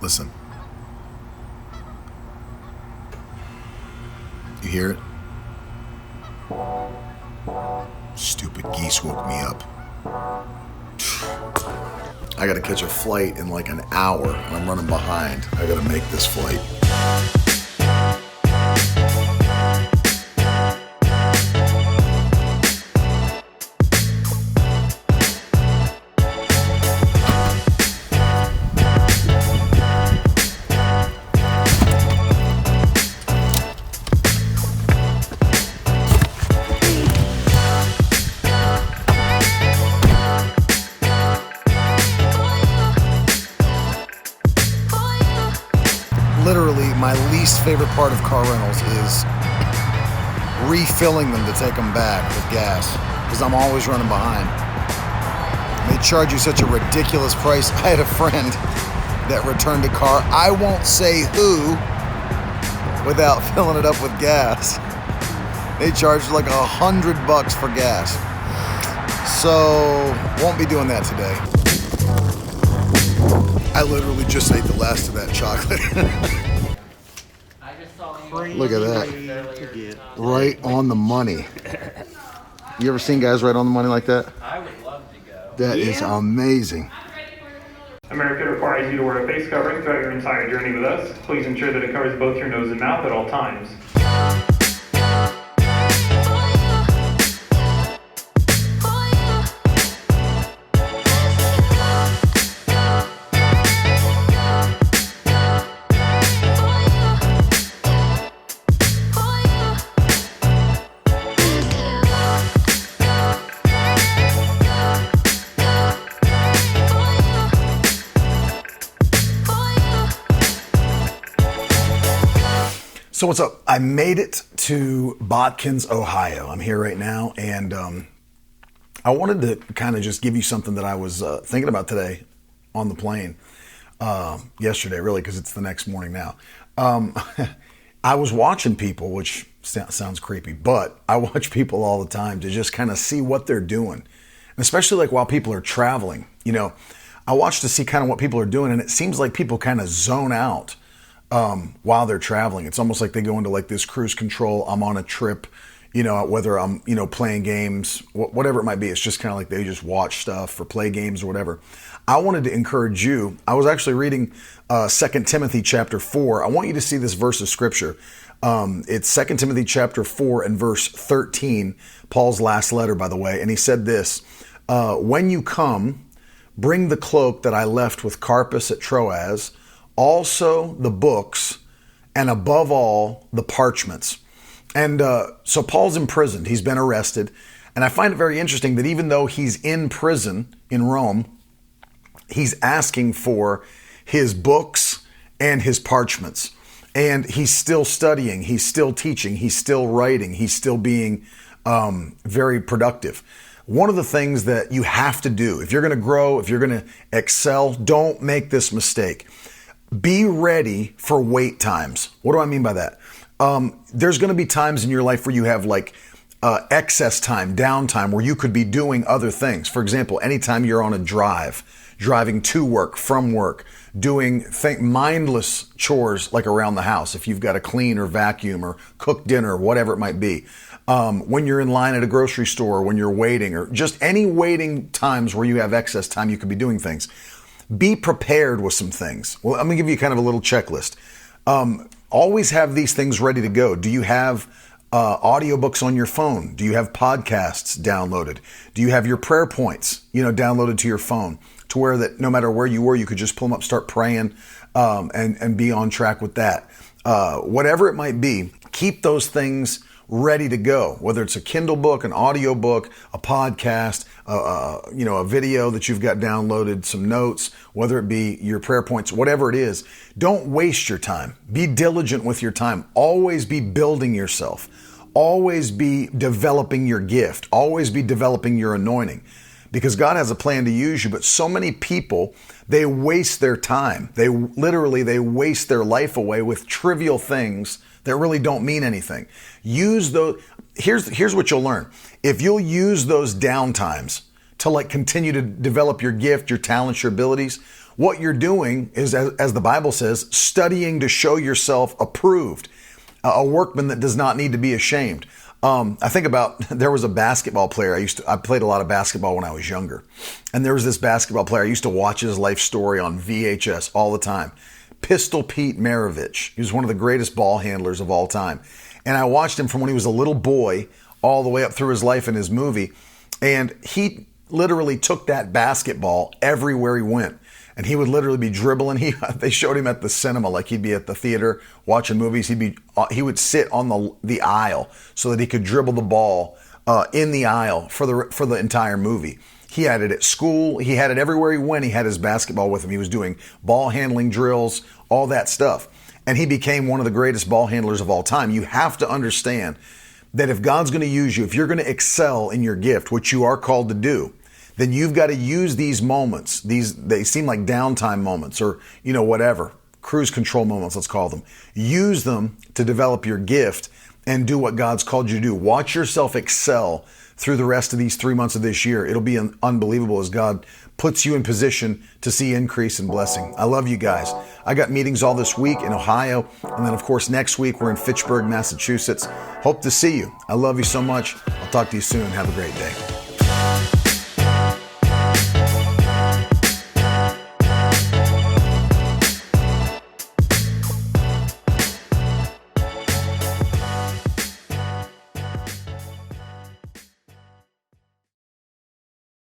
Listen. You hear it? Stupid geese woke me up. I gotta catch a flight in like an hour, and I'm running behind. I gotta make this flight. Literally, my least favorite part of car rentals is refilling them to take them back with gas, because I'm always running behind. They charge you such a ridiculous price. I had a friend that returned a car, I won't say who, without filling it up with gas. They charged like $100 for gas. So, won't be doing that today. I literally just ate the last of that chocolate. Look at that. Right on the money. You ever seen guys right on the money like that? I would love to go. That is amazing. American requires you to wear a face covering throughout your entire journey with us. Please ensure that it covers both your nose and mouth at all times. So what's up? I made it to Botkins, Ohio. I'm here right now, and I wanted to kind of just give you something that I was thinking about today on the plane. Yesterday, really, because it's the next morning now. I was watching people, which sounds creepy, but I watch people all the time to just kind of see what they're doing. And especially like while people are traveling, you know, I watch to see kind of what people are doing, and it seems like people kind of zone out while they're traveling. It's almost like they go into like this cruise control. I'm on a trip, you know, whether I'm, you know, playing games, whatever it might be. It's just kind of like they just watch stuff or play games or whatever. I wanted to encourage you. I was actually reading 2 Timothy chapter 4. I want you to see this verse of scripture. It's 2 Timothy chapter 4 and verse 13, Paul's last letter, by the way. And he said this, when you come, bring the cloak that I left with Carpus at Troas, also the books, and above all, the parchments. And so Paul's imprisoned. He's been arrested. And I find it very interesting that even though he's in prison in Rome, he's asking for his books and his parchments. And he's still studying. He's still teaching. He's still writing. He's still being very productive. One of the things that you have to do, if you're going to grow, if you're going to excel, don't make this mistake. Be ready for wait times. What do I mean by that? There's going to be times in your life where you have like excess time, downtime, where you could be doing other things. For example, anytime you're on a driving to work, from work, doing mindless chores like around the house, if you've got to clean or vacuum or cook dinner, whatever it might be. When you're in line at a grocery store, when you're waiting, or just any waiting times where you have excess time, you could be doing things. Be prepared with some things. Well, I'm going to give you kind of a little checklist. Always have these things ready to go. Do you have audiobooks on your phone? Do you have podcasts downloaded? Do you have your prayer points, downloaded to your phone to where that no matter where you were, you could just pull them up, start praying, and be on track with that. Whatever it might be, keep those things ready to go, whether it's a Kindle book, an audio book, a podcast, a video that you've got downloaded, some notes, whether it be your prayer points, whatever it is. Don't waste your time. Be diligent with your time. Always be building yourself. Always be developing your gift. Always be developing your anointing, because God has a plan to use you. But so many people, they waste their time. They waste their life away with trivial things that really don't mean anything. Use those. Here's what you'll learn. If you'll use those downtimes to continue to develop your gift, your talents, your abilities, What you're doing is, as the Bible says, studying to show yourself approved, a workman that does not need to be ashamed. I think about, there was a basketball player. I played a lot of basketball when I was younger. And there was this basketball player. I used to watch his life story on VHS all the time. Pistol Pete Maravich. He was one of the greatest ball handlers of all time. And I watched him from when he was a little boy all the way up through his life in his movie. And he literally took that basketball everywhere he went. And he would literally be dribbling. They showed him at the cinema, like he'd be at the theater watching movies. He would sit on the aisle so that he could dribble the ball in the aisle for the entire movie. He had it at school. He had it everywhere he went. He had his basketball with him. He was doing ball handling drills, all that stuff. And he became one of the greatest ball handlers of all time. You have to understand that if God's going to use you, if you're going to excel in your gift, which you are called to do, then you've got to use these moments. They seem like downtime moments, or, whatever, cruise control moments, let's call them. Use them to develop your gift and do what God's called you to do. Watch yourself excel through the rest of these 3 months of this year. It'll be unbelievable as God puts you in position to see increase and blessing. I love you guys. I got meetings all this week in Ohio. And then, of course, next week we're in Fitchburg, Massachusetts. Hope to see you. I love you so much. I'll talk to you soon. Have a great day.